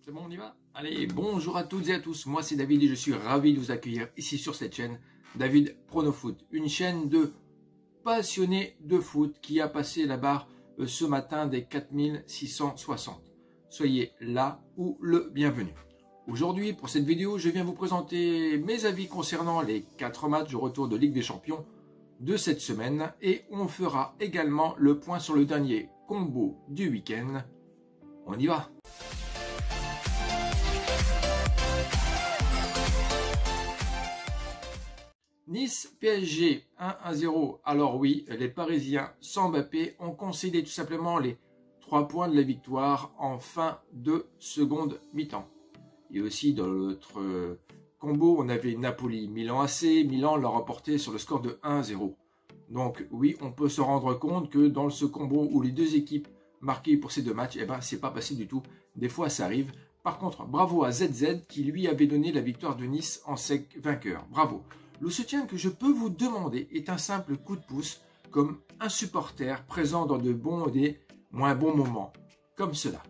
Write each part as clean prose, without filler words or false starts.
C'est bon, on y va? Allez, bonjour à toutes et à tous, moi c'est David et je suis ravi de vous accueillir ici sur cette chaîne, David Pronofoot, une chaîne de passionnés de foot qui a passé la barre ce matin des 4660. Soyez là ou le bienvenu. Aujourd'hui, pour cette vidéo, je viens vous présenter mes avis concernant les 4 matchs de retour de Ligue des Champions de cette semaine et on fera également le point sur le dernier combo du week-end. On y va! Nice PSG 1-0. Alors oui, les Parisiens sans Mbappé ont concédé tout simplement les 3 points de la victoire en fin de seconde mi-temps. Et aussi dans l'autre combo, on avait Napoli-Milan AC. Milan l'a remporté sur le score de 1-0. Donc oui, on peut se rendre compte que dans ce combo où les deux équipes marquées pour ces deux matchs, eh ben, c'est pas passé du tout. Des fois, ça arrive. Par contre, bravo à ZZ qui lui avait donné la victoire de Nice en sec vainqueur. Bravo. Le soutien que je peux vous demander est un simple coup de pouce comme un supporter présent dans de bons et des moins bons moments, comme cela.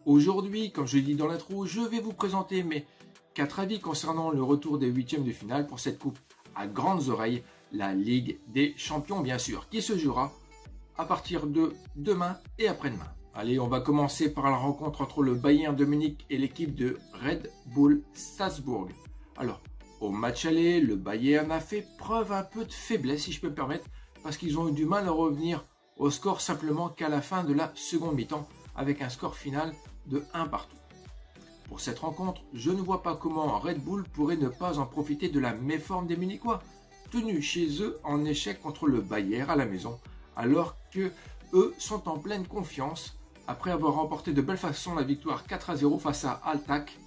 Aujourd'hui, comme je l'ai dit dans l'intro, je vais vous présenter mes 4 avis concernant le retour des 8e de finale pour cette coupe à grandes oreilles, la Ligue des Champions bien sûr, qui se jouera à partir de demain et après-demain. Allez, on va commencer par la rencontre entre le Bayern de Munich et l'équipe de Red Bull Salzbourg. Alors, au match aller, le Bayern a fait preuve un peu de faiblesse, si je peux me permettre, parce qu'ils ont eu du mal à revenir au score simplement qu'à la fin de la seconde mi-temps, avec un score final de 1 partout. Pour cette rencontre, je ne vois pas comment Red Bull pourrait ne pas en profiter de la méforme des Munichois, tenus chez eux en échec contre le Bayern à la maison, alors que eux sont en pleine confiance après avoir remporté de belle façon la victoire 4-0 face à Altac.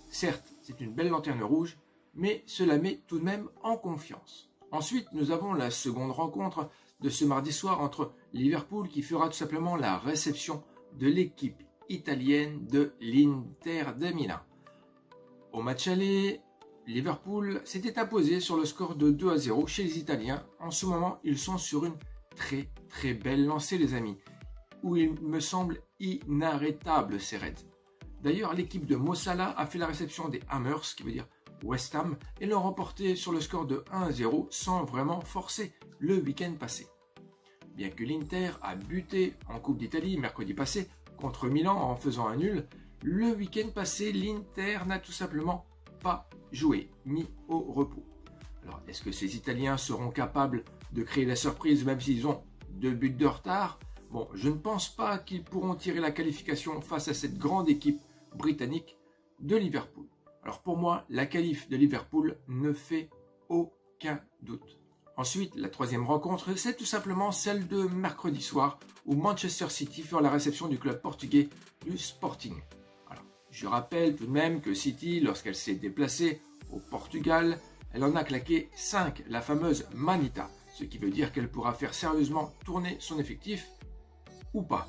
Certes, c'est une belle lanterne rouge, mais cela met tout de même en confiance. Ensuite, nous avons la seconde rencontre de ce mardi soir entre Liverpool qui fera tout simplement la réception de l'équipe italienne de l'Inter de Milan. Au match aller, Liverpool s'était imposé sur le score de 2-0 chez les Italiens. En ce moment, ils sont sur une très belle lancée les amis, où il me semble inarrêtable ces Reds. D'ailleurs, l'équipe de Mo Salah a fait la réception des Hammers, ce qui veut dire West Ham, et l'ont remporté sur le score de 1-0 sans vraiment forcer le week-end passé. Bien que l'Inter a buté en Coupe d'Italie mercredi passé contre Milan en faisant un nul, le week-end passé, l'Inter n'a tout simplement pas joué, mis au repos. Alors, est-ce que ces Italiens seront capables de créer la surprise même s'ils ont 2 buts de retard? Bon, je ne pense pas qu'ils pourront tirer la qualification face à cette grande équipe britannique de Liverpool. Alors pour moi, la qualif de Liverpool ne fait aucun doute. Ensuite, la troisième rencontre, c'est tout simplement celle de mercredi soir où Manchester City fera la réception du club portugais du Sporting. Alors, je rappelle tout de même que City, lorsqu'elle s'est déplacée au Portugal, elle en a claqué 5, la fameuse Manita, ce qui veut dire qu'elle pourra faire sérieusement tourner son effectif ou pas.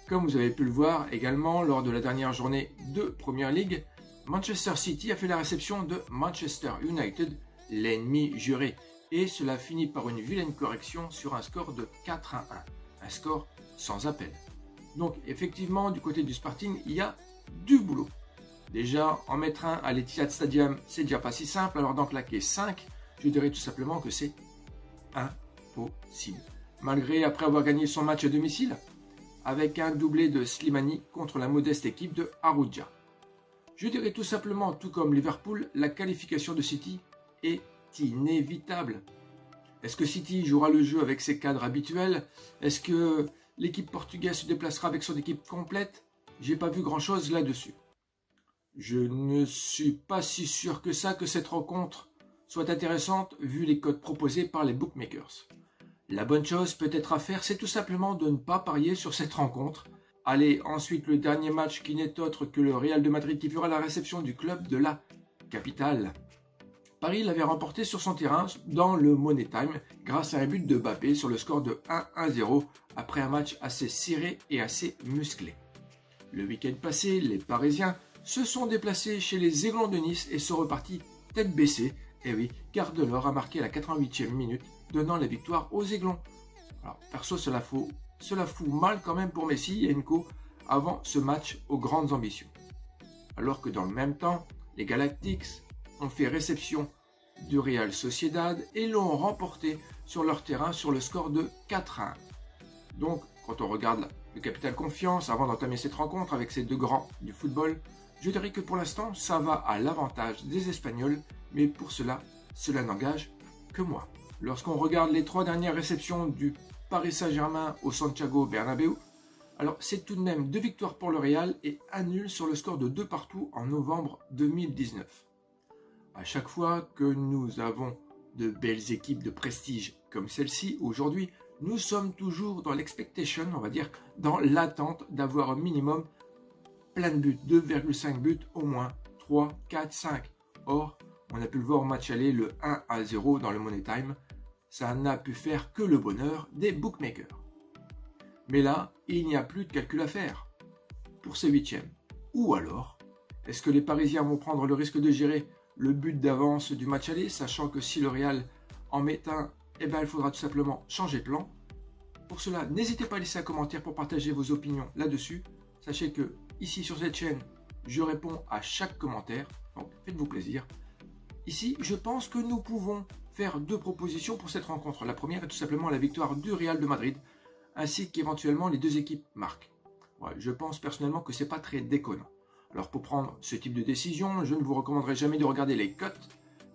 Comme vous avez pu le voir également lors de la dernière journée de Premier League, Manchester City a fait la réception de Manchester United, l'ennemi juré, et cela finit par une vilaine correction sur un score de 4-1, un score sans appel. Donc effectivement, du côté du Sporting, il y a du boulot. Déjà, en mettre un à l'Etihad Stadium, c'est déjà pas si simple, alors d'en claquer 5, je dirais tout simplement que c'est impossible. Malgré, après avoir gagné son match à domicile, avec un doublé de Slimani contre la modeste équipe de Arouja. Je dirais tout simplement, tout comme Liverpool, la qualification de City est inévitable. Est-ce que City jouera le jeu avec ses cadres habituels? Est-ce que l'équipe portugaise se déplacera avec son équipe complète? J'ai pas vu grand-chose là-dessus. Je ne suis pas si sûr que ça, que cette rencontre soit intéressante vu les codes proposés par les bookmakers. La bonne chose peut-être à faire, c'est tout simplement de ne pas parier sur cette rencontre. Allez, ensuite le dernier match qui n'est autre que le Real de Madrid qui fera la réception du club de la capitale. Paris l'avait remporté sur son terrain dans le Money Time grâce à un but de Mbappé sur le score de 1-0 après un match assez serré et assez musclé. Le week-end passé, les Parisiens se sont déplacés chez les Aiglons de Nice et sont repartis tête baissée. Et oui, car Delors a marqué à la 88e minute, donnant la victoire aux Aiglons. Alors perso, cela fout mal quand même pour Messi et Enco avant ce match aux grandes ambitions. Alors que dans le même temps, les Galactics ont fait réception du Real Sociedad et l'ont remporté sur leur terrain sur le score de 4-1. Donc, quand on regarde le capital confiance avant d'entamer cette rencontre avec ces deux grands du football, je dirais que pour l'instant, ça va à l'avantage des Espagnols, mais pour cela n'engage que moi. Lorsqu'on regarde les 3 dernières réceptions du Paris Saint-Germain au Santiago Bernabéu, alors c'est tout de même 2 victoires pour le Real et 1 nul sur le score de 2-2 en novembre 2019. À chaque fois que nous avons de belles équipes de prestige comme celle-ci, aujourd'hui, nous sommes toujours dans l'expectation, on va dire, dans l'attente d'avoir un minimum plein de buts, 2,5 buts au moins, 3, 4, 5. Or, on a pu le voir au match aller, le 1-0 dans le Money Time, ça n'a pu faire que le bonheur des bookmakers. Mais là, il n'y a plus de calcul à faire pour ces 8e. Ou alors, est-ce que les Parisiens vont prendre le risque de gérer le but d'avance du match aller, sachant que si le Real en met un, eh ben, il faudra tout simplement changer de plan. Pour cela, n'hésitez pas à laisser un commentaire pour partager vos opinions là-dessus. Sachez que ici sur cette chaîne, je réponds à chaque commentaire, donc faites-vous plaisir. Ici, je pense que nous pouvons faire 2 propositions pour cette rencontre. La première est tout simplement la victoire du Real de Madrid, ainsi qu'éventuellement les 2 équipes marquent. Ouais, je pense personnellement que c'est pas très déconnant. Alors pour prendre ce type de décision, je ne vous recommanderai jamais de regarder les cotes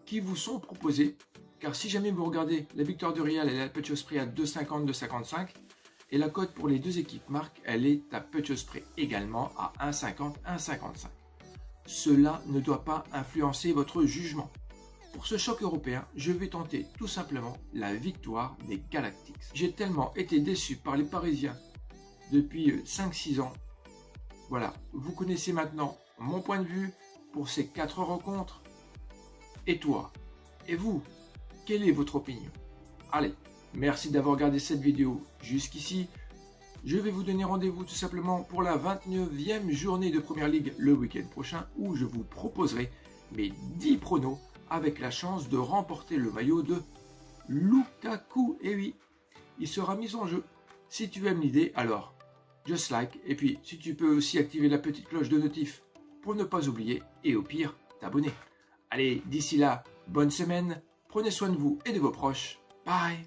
qui vous sont proposées, car si jamais vous regardez la victoire du Real, elle est à Purchase Price à 2,50, 2,55, et la cote pour les 2 équipes marques, elle est à Purchase Price également à 1,50, 1,55. Cela ne doit pas influencer votre jugement. Pour ce choc européen, je vais tenter tout simplement la victoire des Galactics. J'ai tellement été déçu par les Parisiens depuis 5-6 ans. Voilà, vous connaissez maintenant mon point de vue pour ces 4 rencontres. Et toi? Et vous? Quelle est votre opinion? Allez, merci d'avoir regardé cette vidéo jusqu'ici. Je vais vous donner rendez-vous tout simplement pour la 29e journée de Première Ligue le week-end prochain où je vous proposerai mes 10 pronos avec la chance de remporter le maillot de Lukaku. Et oui, il sera mis en jeu. Si tu aimes l'idée, alors just like. Et puis, si tu peux aussi activer la petite cloche de notif pour ne pas oublier et au pire, t'abonner. Allez, d'ici là, bonne semaine. Prenez soin de vous et de vos proches. Bye.